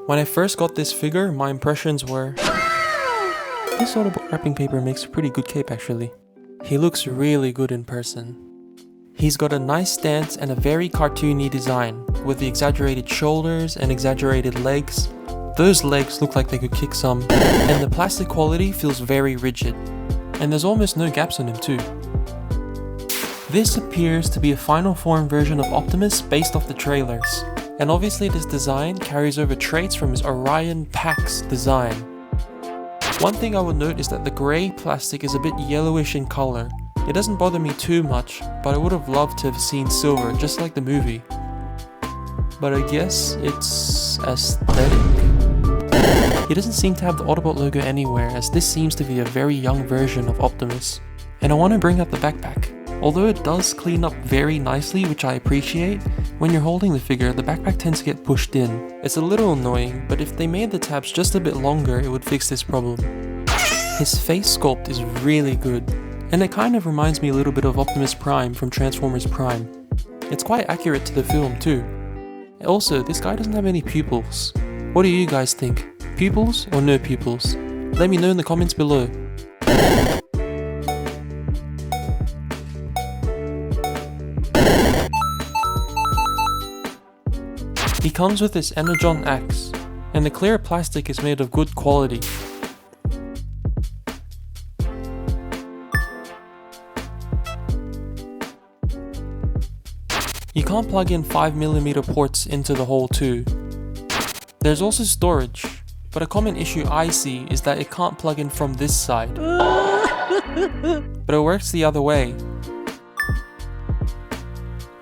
When I first got this figure, my impressions were, this Autobot wrapping paper makes a pretty good cape actually. He looks really good in person. He's got a nice stance and a very cartoony design, with the exaggerated shoulders and exaggerated legs. Those legs look like they could kick some, and the plastic quality feels very rigid. And there's almost no gaps on him too. This appears to be a final form version of Optimus based off the trailers. And obviously this design carries over traits from his Orion Pax design. One thing I would note is that the grey plastic is a bit yellowish in colour. It doesn't bother me too much, but I would have loved to have seen silver, just like the movie. But I guess it's aesthetic. He doesn't seem to have the Autobot logo anywhere, as this seems to be a very young version of Optimus. And I want to bring up the backpack. Although it does clean up very nicely, which I appreciate, when you're holding the figure, the backpack tends to get pushed in. It's a little annoying, but if they made the tabs just a bit longer, it would fix this problem. His face sculpt is really good, and it kind of reminds me a little bit of Optimus Prime from Transformers Prime. It's quite accurate to the film too. Also, this guy doesn't have any pupils. What do you guys think? Pupils or no pupils? Let me know in the comments below. He comes with this Energon axe, and the clear plastic is made of good quality. You can't plug in 5mm ports into the hole too. There's also storage, but a common issue I see is that it can't plug in from this side. But it works the other way.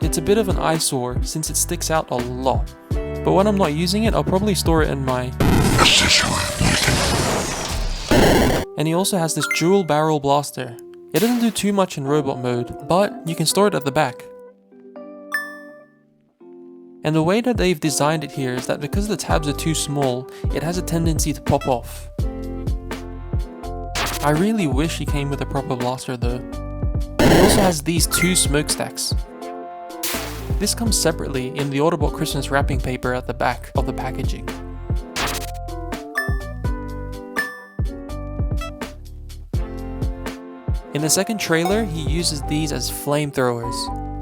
It's a bit of an eyesore since it sticks out a lot. But when I'm not using it, I'll probably store it in my... And he also has this dual barrel blaster. It doesn't do too much in robot mode, but you can store it at the back. And the way that they've designed it here is that because the tabs are too small, it has a tendency to pop off. I really wish he came with a proper blaster though. He also has these two smokestacks. This comes separately in the Autobot Christmas wrapping paper at the back of the packaging. In the second trailer, he uses these as flamethrowers.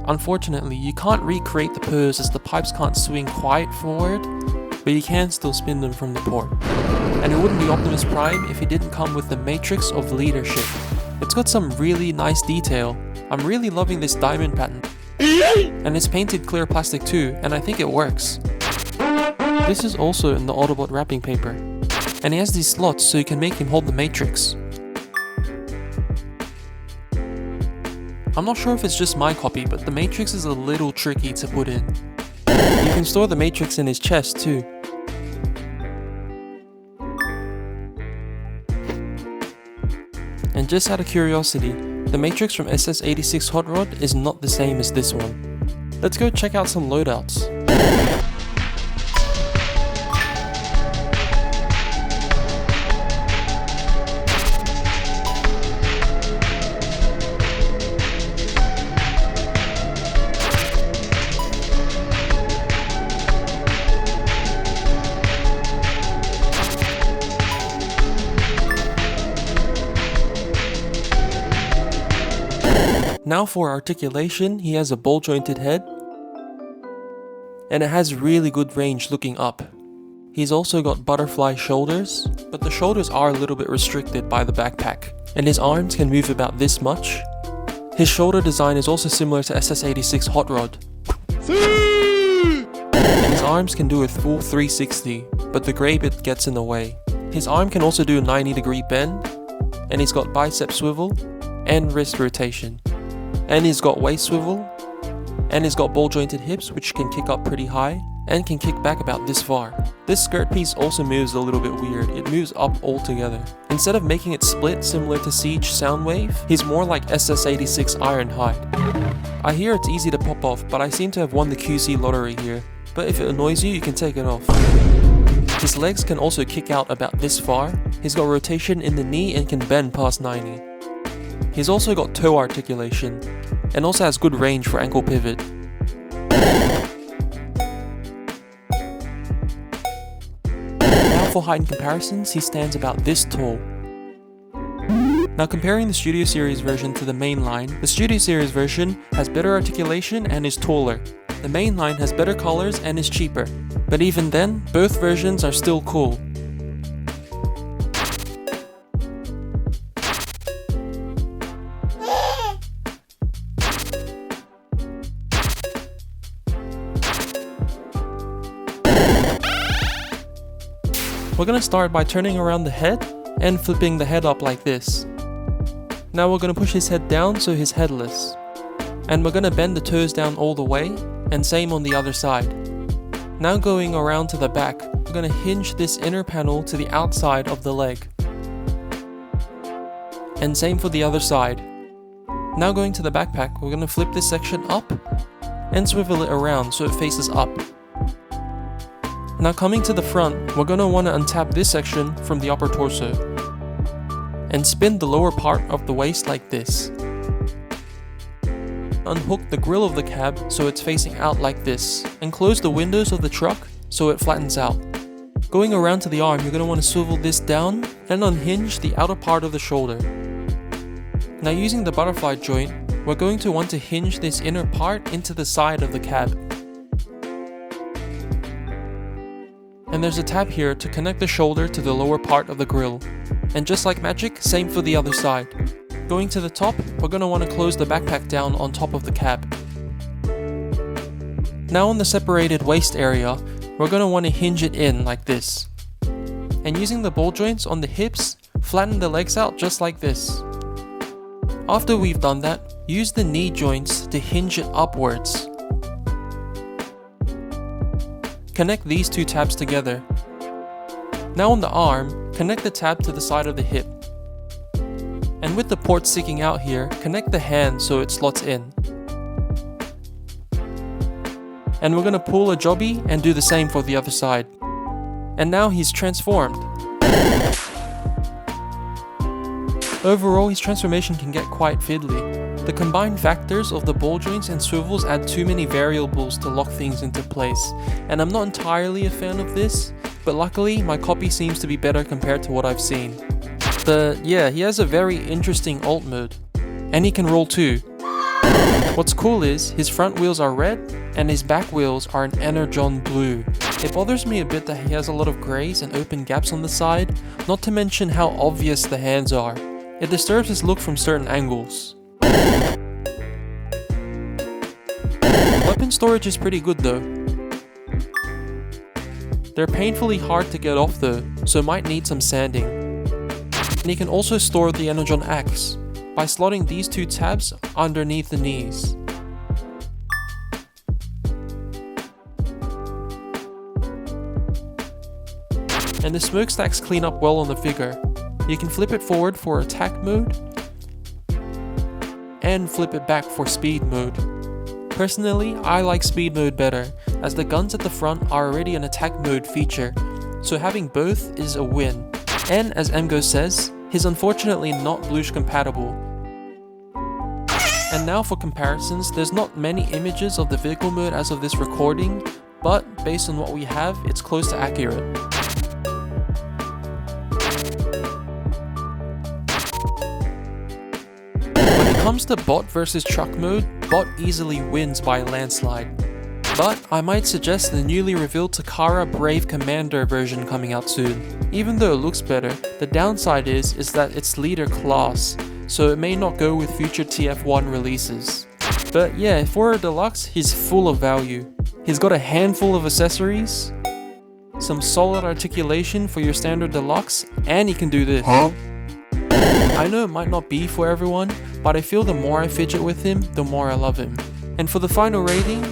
Unfortunately, you can't recreate the pose as the pipes can't swing quite forward, but you can still spin them from the port. And it wouldn't be Optimus Prime if he didn't come with the Matrix of Leadership. It's got some really nice detail. I'm really loving this diamond pattern. And it's painted clear plastic too, and I think it works. This is also in the Autobot wrapping paper. And he has these slots so you can make him hold the Matrix. I'm not sure if it's just my copy, but the Matrix is a little tricky to put in. You can store the Matrix in his chest too. And just out of curiosity, the Matrix from SS86 Hot Rod is not the same as this one. Let's go check out some loadouts. Now for articulation, he has a ball jointed head, and it has really good range looking up. He's also got butterfly shoulders, but the shoulders are a little bit restricted by the backpack, and his arms can move about this much. His shoulder design is also similar to SS86 Hot Rod. And his arms can do a full 360, but the grey bit gets in the way. His arm can also do a 90-degree bend, and he's got bicep swivel and wrist rotation. And he's got waist swivel, and he's got ball jointed hips which can kick up pretty high, and can kick back about this far. This skirt piece also moves a little bit weird, it moves up altogether. Instead of making it split similar to Siege Soundwave, he's more like SS86 Ironhide. I hear it's easy to pop off, but I seem to have won the QC lottery here, but if it annoys you, you can take it off. His legs can also kick out about this far, he's got rotation in the knee and can bend past 90. He's also got toe articulation, and also has good range for ankle pivot. for height and comparisons, he stands about this tall. Now comparing the Studio Series version to the main line, the Studio Series version has better articulation and is taller. The main line has better colors and is cheaper. But even then, both versions are still cool. We're gonna start by turning around the head and flipping the head up like this. Now we're gonna push his head down so he's headless. And we're gonna bend the toes down all the way, and same on the other side. Now going around to the back, we're gonna hinge this inner panel to the outside of the leg. And same for the other side. Now going to the backpack, we're gonna flip this section up and swivel it around so it faces up. Now coming to the front, we're gonna wanna untap this section from the upper torso and spin the lower part of the waist like this. Unhook the grille of the cab so it's facing out like this, and close the windows of the truck so it flattens out. Going around to the arm, you're going to want to swivel this down and unhinge the outer part of the shoulder. Now using the butterfly joint, we're going to want to hinge this inner part into the side of the cab. And there's a tab here to connect the shoulder to the lower part of the grille. And just like magic, same for the other side. Going to the top, we're going to want to close the backpack down on top of the cab. Now on the separated waist area, we're going to want to hinge it in like this. And using the ball joints on the hips, flatten the legs out just like this. After we've done that, use the knee joints to hinge it upwards. Connect these two tabs together. Now on the arm, connect the tab to the side of the hip. And with the port sticking out here, connect the hand so it slots in. And we're going to pull a jobby and do the same for the other side. And now he's transformed. Overall, his transformation can get quite fiddly. The combined factors of the ball joints and swivels add too many variables to lock things into place. And I'm not entirely a fan of this, but luckily my copy seems to be better compared to what I've seen. Yeah, he has a very interesting alt mode. And he can roll too. What's cool is, his front wheels are red, and his back wheels are an energon blue. It bothers me a bit that he has a lot of greys and open gaps on the side, not to mention how obvious the hands are. It disturbs his look from certain angles. Weapon storage is pretty good though. They're painfully hard to get off though, so might need some sanding. And you can also store the energon axe by slotting these two tabs underneath the knees. And the smokestacks clean up well on the figure. You can flip it forward for attack mode and flip it back for speed mode. Personally, I like speed mode better, as the guns at the front are already an attack mode feature, so having both is a win. And as Emgo says, he's unfortunately not Blush compatible. And now for comparisons, there's not many images of the vehicle mode as of this recording, but based on what we have, it's close to accurate. When it comes to bot versus truck mode, bot easily wins by a landslide. But I might suggest the newly revealed Takara Brave Commander version coming out soon. Even though it looks better, the downside is that it's leader class, so it may not go with future TF1 releases. But yeah, for a deluxe, he's full of value. He's got a handful of accessories, some solid articulation for your standard deluxe, and he can do this. I know it might not be for everyone, but I feel the more I fidget with him, the more I love him. And for the final rating,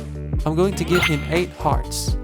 I'm going to give him 8 hearts.